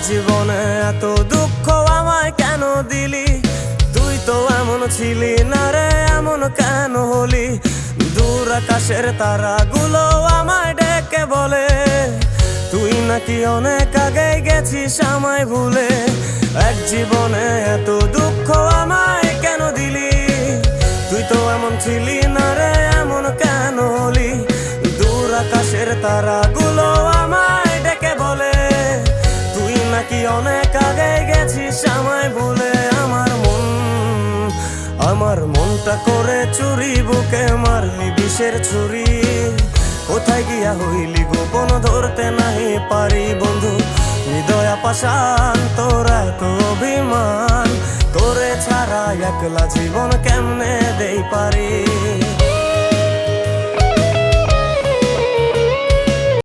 জীবনে এত দুঃখ আমায় কেন দিলি? তুই তো এমন ছিলি না রে, এমন কেন হলি? দূর আকাশের তারাগুলো আমায় ডেকে বলে তুই নাকি অনেক আগে গেছিস আমায় ভুলে। এক জীবনে এত দুঃখ আমায় কেন দিলি? তুই তো এমন ছিলি না রে, এমন কেন হলি? দূর আকাশের তারাগুলো আমায় ডেকে বলে তুই নাকি অনেক আগে গেছিস আমায় ভুলে। আমার মনটা করে চুরি, বুকে মারলি বিষের ছুরি। কোথায় গিয়া হইলি গোপন ধরতে নাহি পারি বন্ধু। হৃদয় পাষাণ তোর এত অভিমান, তোরে ছাড়া একলা জীবন কেমনে দেই পারি।